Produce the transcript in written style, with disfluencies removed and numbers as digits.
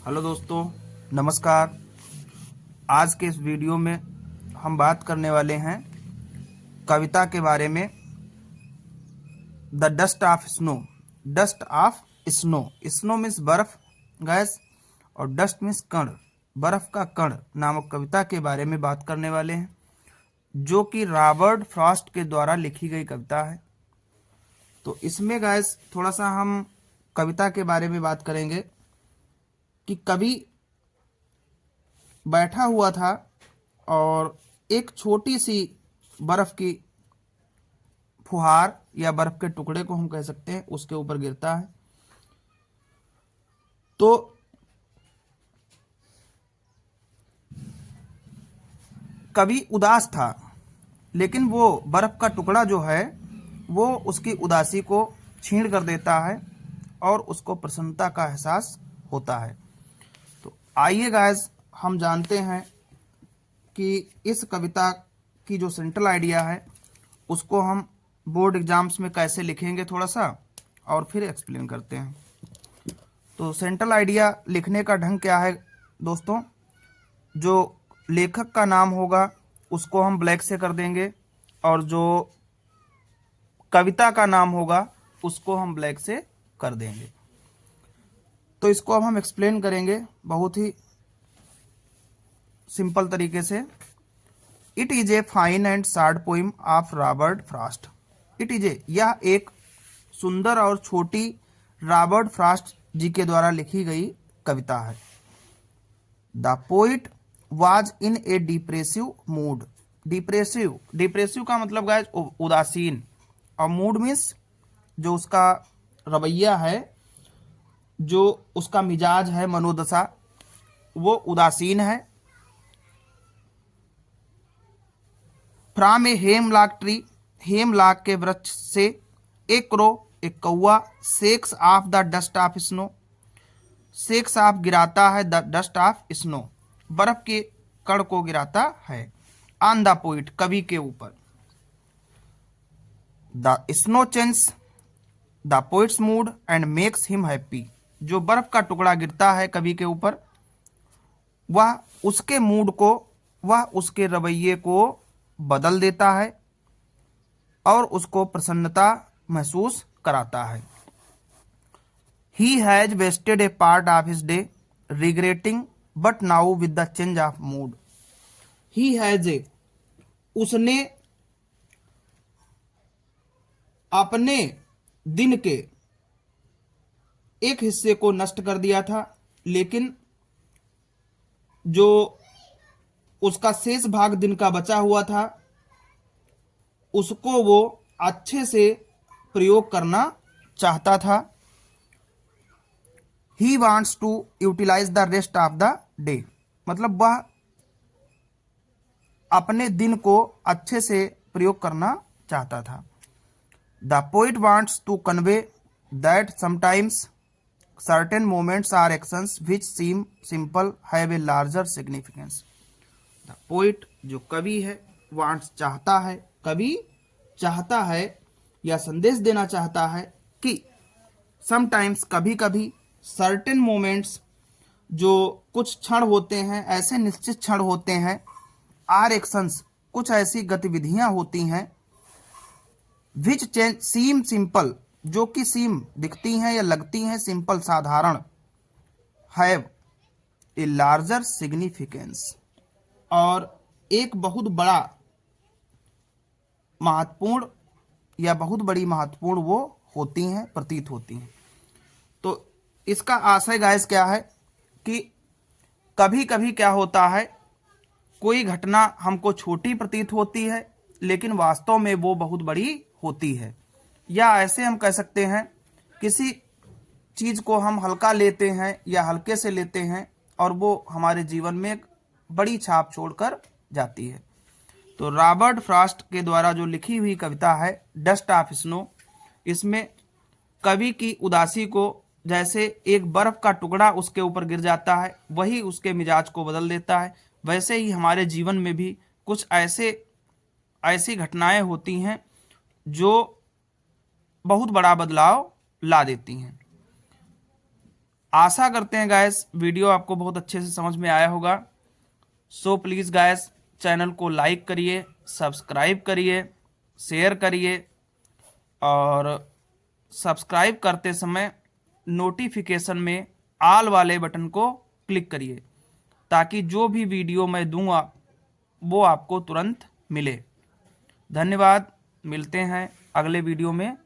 Hello दोस्तों, नमस्कार। आज के इस वीडियो में हम बात करने वाले हैं कविता के बारे में। The dust of snow. Dust of snow. Snow means बर्फ, गैस, और डस्ट मीन्स कण, बर्फ का कण नामक कविता के बारे में बात करने वाले हैं, जो कि रॉबर्ट फ्रॉस्ट के द्वारा लिखी गई कविता है। तो इसमें गैस थोड़ा सा हम कविता के बारे में बात करेंगे कि कवि बैठा हुआ था और एक छोटी सी बर्फ की फुहार या बर्फ के टुकड़े को हम कह सकते हैं उसके ऊपर गिरता है। तो कवि उदास था, लेकिन वो बर्फ का टुकड़ा जो है वो उसकी उदासी को छीण कर देता है और उसको प्रसन्नता का एहसास होता है। तो आइए गाइस, हम जानते हैं कि इस कविता की जो सेंट्रल आइडिया है उसको हम बोर्ड एग्जाम्स में कैसे लिखेंगे थोड़ा सा और फिर एक्सप्लेन करते हैं। तो सेंट्रल आइडिया लिखने का ढंग क्या है दोस्तों? जो लेखक का नाम होगा उसको हम ब्लैक से कर देंगे और जो कविता का नाम होगा उसको हम ब्लैक से कर देंगे। तो इसको अब हम एक्सप्लेन करेंगे बहुत ही सिंपल तरीके से। It is a fine and sad poem of Robert Frost. It is a, यह एक सुंदर और छोटी रॉबर्ट फ्रॉस्ट जी के द्वारा लिखी गई कविता है। The poet was in A depressive mood. Depressive, depressive का मतलब गाइस उदासीन, और मूड मीन्स जो उसका रवैया है, जो उसका मिजाज है, मनोदशा, वो उदासीन है। From a hemlock tree, hemlock के वृक्ष से, एक क्रो, एक कौआ, shakes of the dust of snow, shakes of गिराता है, द डस्ट ऑफ स्नो, बर्फ के कण को गिराता है, ऑन द पोइट, कवि के ऊपर। The snow change the poets mood and makes him happy, जो बर्फ का टुकड़ा गिरता है कवि के ऊपर, वह उसके मूड को, वह उसके रवैये को बदल देता है और उसको प्रसन्नता महसूस कराता है। He has wasted a part of his day regretting but now with the change of mood. He has a, उसने अपने दिन के एक हिस्से को नष्ट कर दिया था, लेकिन जो उसका शेष भाग दिन का बचा हुआ था उसको वो अच्छे से प्रयोग करना चाहता था। He wants to utilize the rest of the day, मतलब वह अपने दिन को अच्छे से प्रयोग करना चाहता था। The poet wants to convey that sometimes certain moments or actions which seem simple have a larger significance. The poet, जो कवि है, वांट्स, चाहता है, कवि चाहता है या संदेश देना चाहता है कि समटाइम्स, कभी कभी, सर्टेन मोमेंट्स, जो कुछ क्षण होते हैं, ऐसे निश्चित क्षण होते हैं, आर एक्शंस, कुछ ऐसी गतिविधियां होती हैं, विच सीम सिंपल, जो कि सीम दिखती हैं या लगती हैं सिंपल, साधारण, हैव ए लार्जर सिग्निफिकेंस, और एक बहुत बड़ा महत्वपूर्ण या बहुत बड़ी महत्वपूर्ण वो होती हैं, प्रतीत होती हैं। तो इसका आशय गाइस क्या है कि कभी कभी क्या होता है, कोई घटना हमको छोटी प्रतीत होती है लेकिन वास्तव में वो बहुत बड़ी होती है। या ऐसे हम कह सकते हैं, किसी चीज को हम हल्का लेते हैं या हल्के से लेते हैं और वो हमारे जीवन में एक बड़ी छाप छोड़कर जाती है। तो रॉबर्ट फ्रॉस्ट के द्वारा जो लिखी हुई कविता है डस्ट ऑफ स्नो, इसमें कवि की उदासी को, जैसे एक बर्फ का टुकड़ा उसके ऊपर गिर जाता है वही उसके मिजाज को बदल देता है, वैसे ही हमारे जीवन में भी कुछ ऐसी घटनाएं होती हैं जो बहुत बड़ा बदलाव ला देती हैं। आशा करते हैं गाइस वीडियो आपको बहुत अच्छे से समझ में आया होगा। सो प्लीज़ गाइस चैनल को लाइक करिए, सब्सक्राइब करिए, शेयर करिए और सब्सक्राइब करते समय नोटिफिकेशन में ऑल वाले बटन को क्लिक करिए ताकि जो भी वीडियो मैं दूंगा वो आपको तुरंत मिले। धन्यवाद, मिलते हैं अगले वीडियो में।